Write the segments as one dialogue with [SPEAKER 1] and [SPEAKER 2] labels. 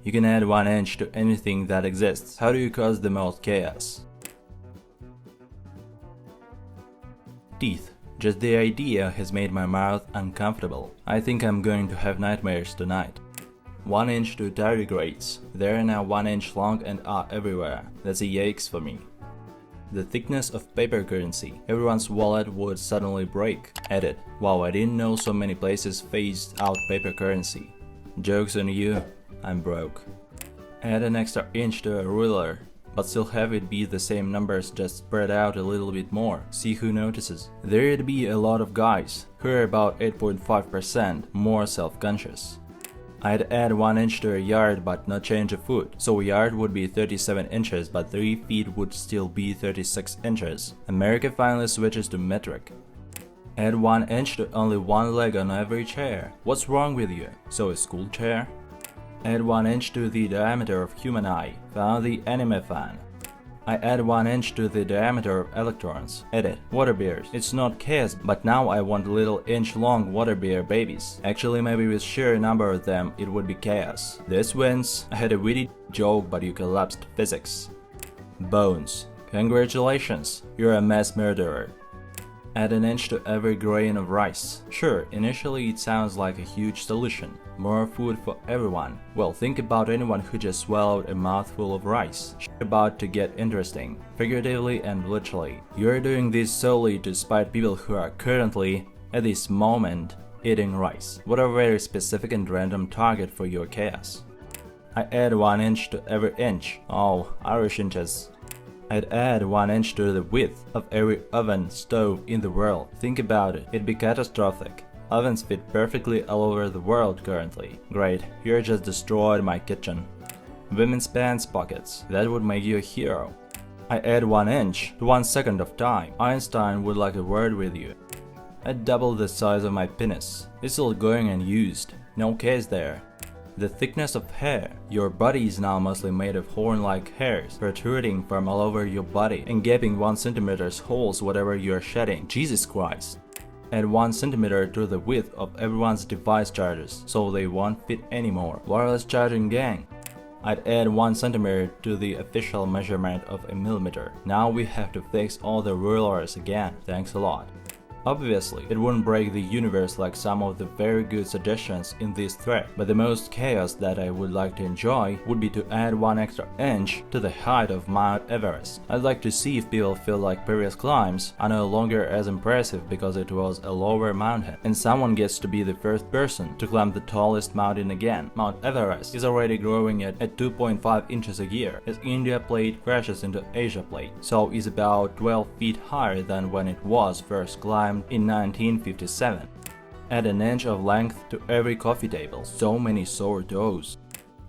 [SPEAKER 1] You can add 1 inch to anything that exists. How do you cause the most chaos? Teeth. Just the idea has made my mouth uncomfortable. I think I'm going to have nightmares tonight. 1 inch to tardigrades. They are now 1 inch long and are everywhere. That's a yikes for me. The thickness of paper currency. Everyone's wallet would suddenly break. Edit. Wow, I didn't know so many places phased out paper currency. Joke's on you, I'm broke. Add an extra inch to a ruler, but still have it be the same numbers, just spread out a little bit more. See who notices. There'd be a lot of guys who are about 8.5% more self-conscious. I'd add 1 inch to a yard but not change a foot, so a yard would be 37 inches but 3 feet would still be 36 inches. America finally switches to metric. Add 1 inch to only one leg on every chair. What's wrong with you? So a school chair? Add 1 inch to the diameter of human eye. Found the anime fan. I add 1 inch to the diameter of electrons. Edit. Water bears. It's not chaos, but now I want little inch-long water bear babies. Actually, maybe with sheer number of them, it would be chaos. This wins. I had a witty joke, but you collapsed physics. Bones. Congratulations, you're a mass murderer. Add an inch to every grain of rice. Sure, initially it sounds like a huge solution. More food for everyone. Well, think about anyone who just swallowed a mouthful of rice. About to get interesting, figuratively and literally. You're doing this solely to spite people who are currently, at this moment, eating rice. What a very specific and random target for your chaos. I add 1 inch to every inch. Oh, Irish inches. I'd add 1 inch to the width of every oven stove in the world. Think about it, it'd be catastrophic. Ovens fit perfectly all over the world currently. Great, you just destroyed my kitchen. Women's pants pockets, that would make you a hero. I add 1 inch to 1 second of time. Einstein would like a word with you. I'd double the size of my penis. It's still going unused. No case there. The thickness of hair. Your body is now mostly made of horn-like hairs, protruding from all over your body and gaping 1 centimeter's holes whatever you are shedding. Jesus Christ. Add 1 centimeter to the width of everyone's device chargers, so they won't fit anymore. Wireless charging gang. I'd add 1 centimeter to the official measurement of a millimeter. Now we have to fix all the rulers again. Thanks a lot. Obviously, it wouldn't break the universe like some of the very good suggestions in this thread, but the most chaos that I would like to enjoy would be to add 1 extra inch to the height of Mount Everest. I'd like to see if people feel like previous climbs are no longer as impressive because it was a lower mountain, and someone gets to be the first person to climb the tallest mountain again. Mount Everest is already growing at 2.5 inches a year as India plate crashes into Asia plate, so is about 12 feet higher than when it was first climbed in 1957. Add an inch of length to every coffee table. So many sore toes.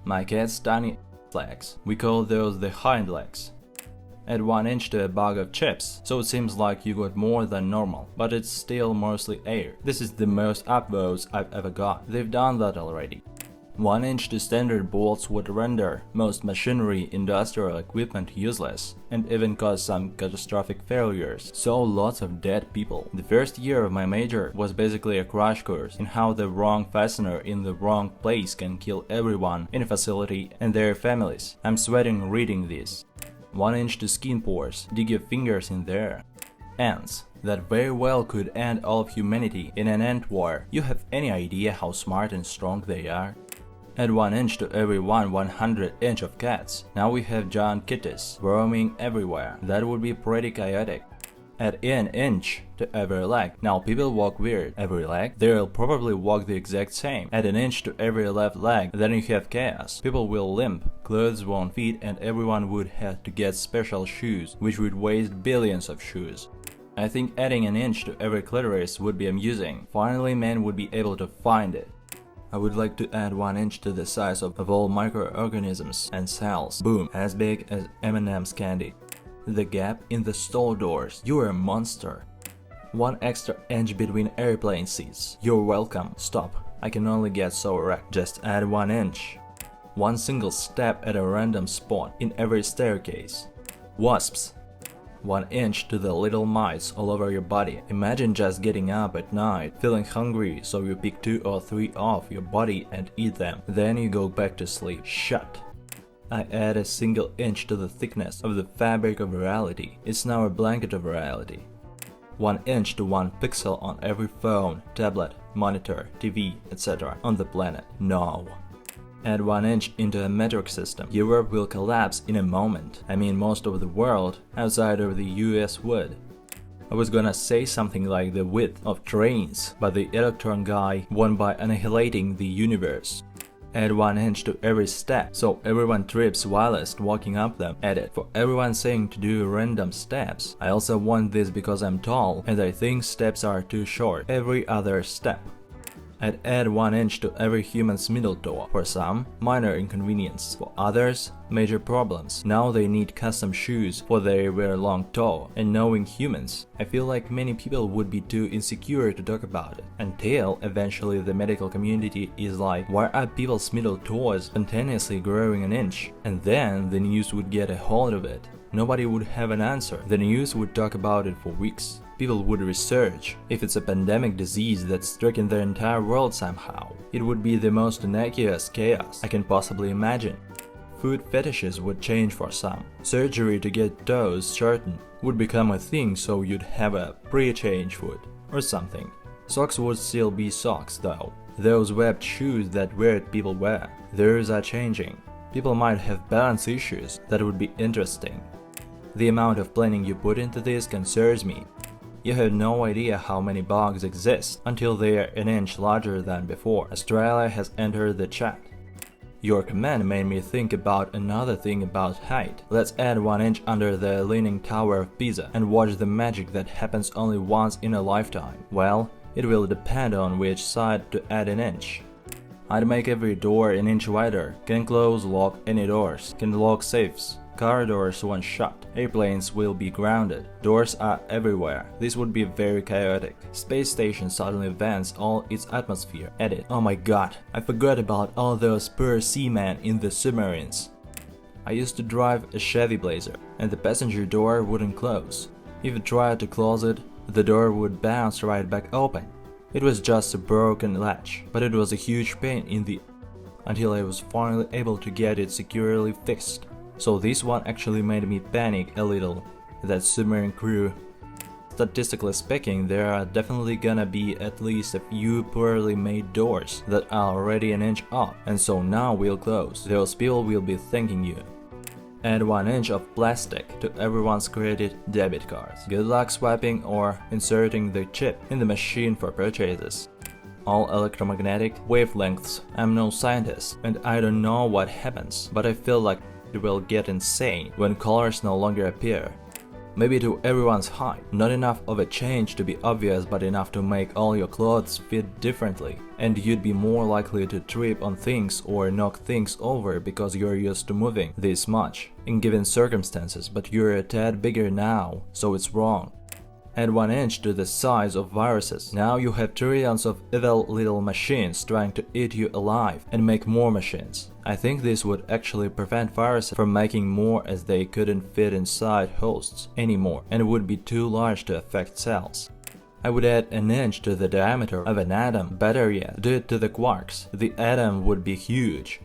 [SPEAKER 1] My cat's tiny legs. We call those the hind legs. Add 1 inch to a bag of chips, so it seems like you got more than normal, but it's still mostly air. This is the most upvotes I've ever got. They've done that already. 1 inch to standard bolts would render most machinery, industrial equipment useless, and even cause some catastrophic failures. So lots of dead people. The first year of my major was basically a crash course in how the wrong fastener in the wrong place can kill everyone in a facility and their families. I'm sweating reading this. 1 inch to skin pores. Dig your fingers in there. Ants. That very well could end all of humanity in an ant war. You have any idea how smart and strong they are? Add 1 inch to every 100 inch of cats. Now we have giant kitties roaming everywhere. That would be pretty chaotic. Add an inch to every leg. Now people walk weird. Every leg? They'll probably walk the exact same. Add an inch to every left leg. Then you have chaos. People will limp, clothes won't fit, and everyone would have to get special shoes, which would waste billions of shoes. I think adding an inch to every clitoris would be amusing. Finally, men would be able to find it. I would like to add 1 inch to the size of all microorganisms and cells. Boom, as big as M&M's candy. The gap in the stall doors. You're a monster. 1 extra inch between airplane seats. You're welcome. Stop. I can only get so wrecked. Just add 1 inch. 1 single step at a random spot in every staircase. Wasps. 1 inch to the little mites all over your body. Imagine just getting up at night, feeling hungry, so you pick 2 or 3 off your body and eat them. Then you go back to sleep. Shut. I add a single inch to the thickness of the fabric of reality. It's now a blanket of reality. 1 inch to 1 pixel on every phone, tablet, monitor, TV, etc. on the planet. No. Add 1 inch into a metric system. Europe will collapse in a moment. I mean, most of the world outside of the US would. I was gonna say something like the width of trains, but the electron guy won by annihilating the universe. Add 1 inch to every step, so everyone trips whilst walking up them. Add it for everyone saying to do random steps. I also want this because I'm tall, and I think steps are too short. Every other step. I'd add 1 inch to every human's middle toe. For some, minor inconvenience. For others, major problems. Now they need custom shoes for their very long toe. And knowing humans, I feel like many people would be too insecure to talk about it. Until eventually the medical community is like, why are people's middle toes spontaneously growing an inch? And then the news would get a hold of it. Nobody would have an answer. The news would talk about it for weeks. People would research. If it's a pandemic disease that's stricken the entire world somehow, it would be the most innocuous chaos I can possibly imagine. Food fetishes would change for some. Surgery to get toes shortened would become a thing, so you'd have a pre-change foot or something. Socks would still be socks though. Those webbed shoes that weird people wear, those are changing. People might have balance issues that would be interesting. The amount of planning you put into this concerns me. You have no idea how many bugs exist until they are an inch larger than before. Australia has entered the chat. Your comment made me think about another thing about height. Let's add 1 inch under the Leaning Tower of Pisa and watch the magic that happens only once in a lifetime. Well, it will depend on which side to add an inch. I'd make every door an inch wider. Can close, lock any doors. Can lock safes. Car doors once shut. Airplanes will be grounded. Doors are everywhere. This would be very chaotic. Space station suddenly vents all its atmosphere. Edit. Oh my god, I forgot about all those poor seamen in the submarines. I used to drive a Chevy Blazer, and the passenger door wouldn't close. If you tried to close it, the door would bounce right back open. It was just a broken latch, but it was a huge pain in the until I was finally able to get it securely fixed. So this one actually made me panic a little. That submarine crew. Statistically speaking, there are definitely gonna be at least a few poorly made doors that are already an inch up, and so now will close. Those people will be thanking you. Add 1 inch of plastic to everyone's credit debit cards. Good luck swiping or inserting the chip in the machine for purchases. All electromagnetic wavelengths. I'm no scientist and I don't know what happens, but I feel like it will get insane when colors no longer appear. Maybe to everyone's height, not enough of a change to be obvious but enough to make all your clothes fit differently, and you'd be more likely to trip on things or knock things over because you're used to moving this much in given circumstances, but you're a tad bigger now, so it's wrong. Add 1 inch to the size of viruses. Now you have trillions of evil little machines trying to eat you alive and make more machines. I think this would actually prevent viruses from making more, as they couldn't fit inside hosts anymore and would be too large to affect cells. I would add an inch to the diameter of an atom. Better yet, do it to the quarks. The atom would be huge.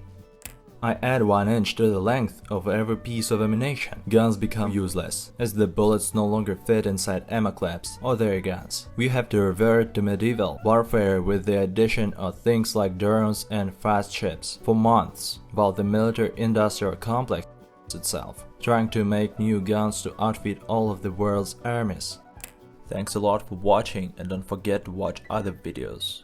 [SPEAKER 1] I add 1 inch to the length of every piece of ammunition. Guns become useless, as the bullets no longer fit inside ammo clips or their guns. We have to revert to medieval warfare with the addition of things like drones and fast ships for months, while the military-industrial complex itself, trying to make new guns to outfit all of the world's armies. Thanks a lot for watching, and don't forget to watch other videos.